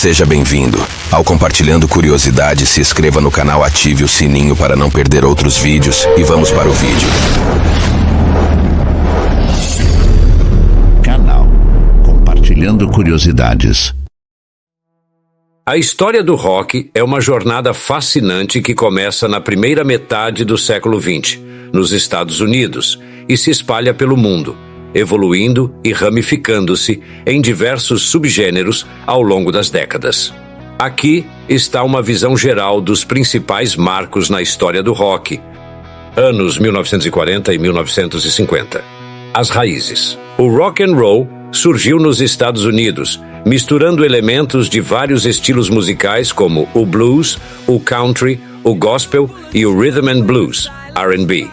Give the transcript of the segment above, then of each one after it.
Seja bem-vindo. Ao Compartilhando Curiosidades, se inscreva no canal, ative o sininho para não perder outros vídeos e vamos para o vídeo. Canal Compartilhando Curiosidades. A história do rock é uma jornada fascinante que começa na primeira metade do século XX, nos Estados Unidos, e se espalha pelo mundo, evoluindo e ramificando-se em diversos subgêneros ao longo das décadas. Aqui está uma visão geral dos principais marcos na história do rock. Anos 1940 e 1950. As raízes. O rock and roll surgiu nos Estados Unidos, misturando elementos de vários estilos musicais como o blues, o country, o gospel e o rhythm and blues, R&B.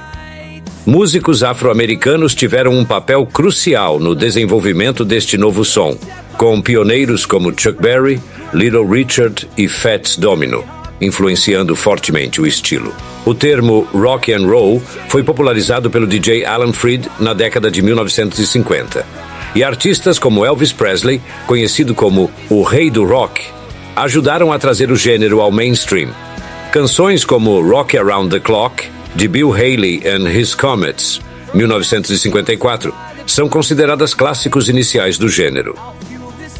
Músicos afro-americanos tiveram um papel crucial no desenvolvimento deste novo som, com pioneiros como Chuck Berry, Little Richard e Fats Domino, influenciando fortemente o estilo. O termo rock and roll foi popularizado pelo DJ Alan Freed na década de 1950. E artistas como Elvis Presley, conhecido como o Rei do Rock, ajudaram a trazer o gênero ao mainstream. Canções como Rock Around the Clock, de Bill Haley and His Comets, 1954, são consideradas clássicos iniciais do gênero.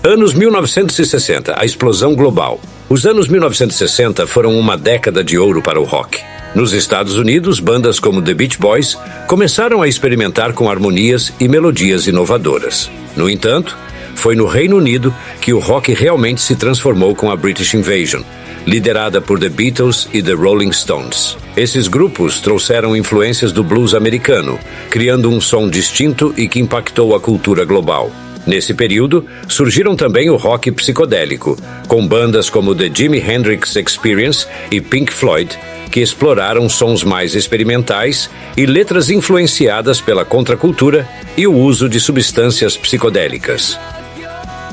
Anos 1960, a explosão global. Os anos 1960 foram uma década de ouro para o rock. Nos Estados Unidos, bandas como The Beach Boys começaram a experimentar com harmonias e melodias inovadoras. No entanto, foi no Reino Unido que o rock realmente se transformou com a British Invasion, liderada por The Beatles e The Rolling Stones. Esses grupos trouxeram influências do blues americano, criando um som distinto e que impactou a cultura global. Nesse período, surgiram também o rock psicodélico, com bandas como The Jimi Hendrix Experience e Pink Floyd, que exploraram sons mais experimentais e letras influenciadas pela contracultura e o uso de substâncias psicodélicas.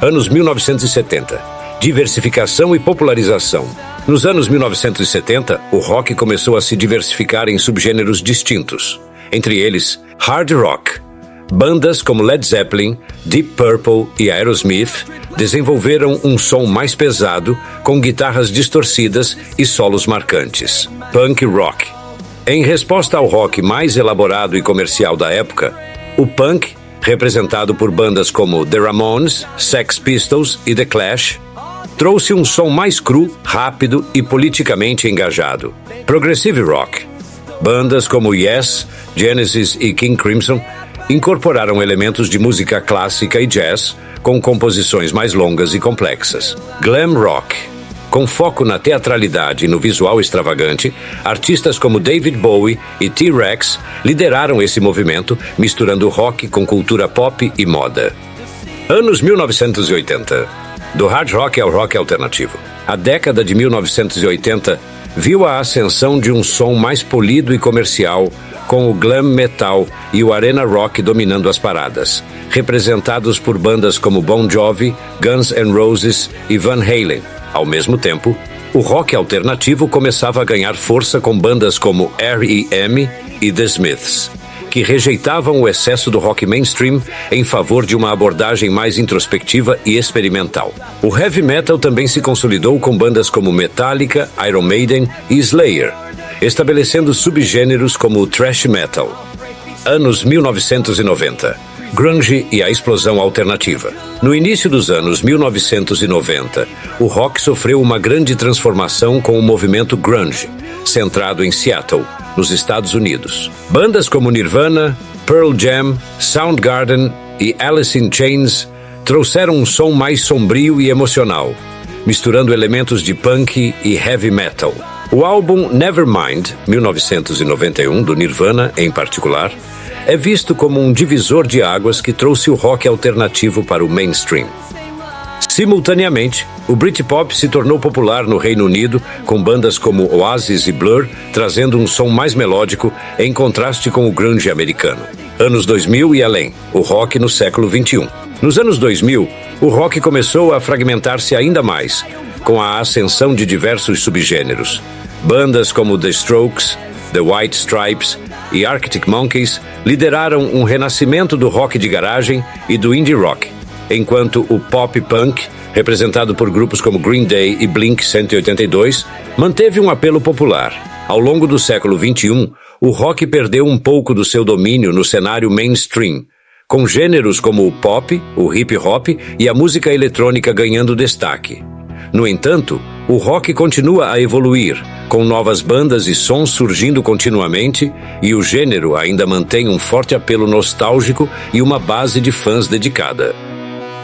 Anos 1970. Diversificação e popularização. Nos anos 1970, o rock começou a se diversificar em subgêneros distintos, entre eles hard rock. Bandas como Led Zeppelin, Deep Purple e Aerosmith desenvolveram um som mais pesado, com guitarras distorcidas e solos marcantes. Punk rock. Em resposta ao rock mais elaborado e comercial da época, o punk, representado por bandas como The Ramones, Sex Pistols e The Clash, trouxe um som mais cru, rápido e politicamente engajado. Progressive rock. Bandas como Yes, Genesis e King Crimson incorporaram elementos de música clássica e jazz, com composições mais longas e complexas. Glam rock. Com foco na teatralidade e no visual extravagante, artistas como David Bowie e T-Rex lideraram esse movimento, misturando rock com cultura pop e moda. Anos 1980. Do hard rock ao rock alternativo. A década de 1980 viu a ascensão de um som mais polido e comercial, com o glam metal e o arena rock dominando as paradas, representados por bandas como Bon Jovi, Guns N' Roses e Van Halen. Ao mesmo tempo, o rock alternativo começava a ganhar força com bandas como R.E.M. e The Smiths, que rejeitavam o excesso do rock mainstream em favor de uma abordagem mais introspectiva e experimental. O heavy metal também se consolidou com bandas como Metallica, Iron Maiden e Slayer, estabelecendo subgêneros como o thrash metal. Anos 1990. Grunge e a explosão alternativa. No início dos anos 1990, o rock sofreu uma grande transformação com o movimento grunge, centrado em Seattle, nos Estados Unidos. Bandas como Nirvana, Pearl Jam, Soundgarden e Alice in Chains trouxeram um som mais sombrio e emocional, misturando elementos de punk e heavy metal. O álbum Nevermind, 1991, do Nirvana em particular, é visto como um divisor de águas que trouxe o rock alternativo para o mainstream. Simultaneamente, o Britpop se tornou popular no Reino Unido, com bandas como Oasis e Blur trazendo um som mais melódico em contraste com o grunge americano. Anos 2000 e além, o rock no século XXI. Nos anos 2000, o rock começou a fragmentar-se ainda mais, com a ascensão de diversos subgêneros. Bandas como The Strokes, The White Stripes e Arctic Monkeys lideraram um renascimento do rock de garagem e do indie rock, enquanto o pop punk, representado por grupos como Green Day e Blink-182, manteve um apelo popular. Ao longo do século XXI, o rock perdeu um pouco do seu domínio no cenário mainstream, com gêneros como o pop, o hip hop e a música eletrônica ganhando destaque. No entanto, o rock continua a evoluir, com novas bandas e sons surgindo continuamente, e o gênero ainda mantém um forte apelo nostálgico e uma base de fãs dedicada.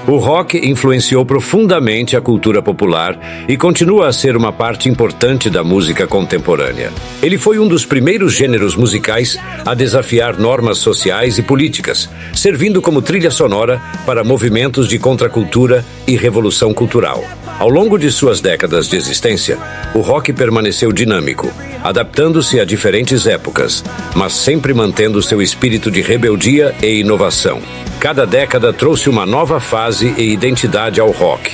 O rock influenciou profundamente a cultura popular e continua a ser uma parte importante da música contemporânea. Ele foi um dos primeiros gêneros musicais a desafiar normas sociais e políticas, servindo como trilha sonora para movimentos de contracultura e revolução cultural. Ao longo de suas décadas de existência, o rock permaneceu dinâmico, adaptando-se a diferentes épocas, mas sempre mantendo seu espírito de rebeldia e inovação. Cada década trouxe uma nova fase e identidade ao rock.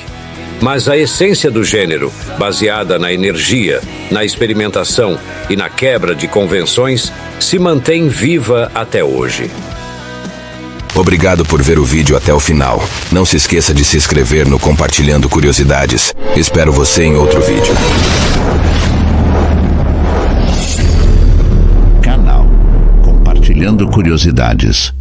Mas a essência do gênero, baseada na energia, na experimentação e na quebra de convenções, se mantém viva até hoje. Obrigado por ver o vídeo até o final. Não se esqueça de se inscrever no Compartilhando Curiosidades. Espero você em outro vídeo. Canal Compartilhando Curiosidades.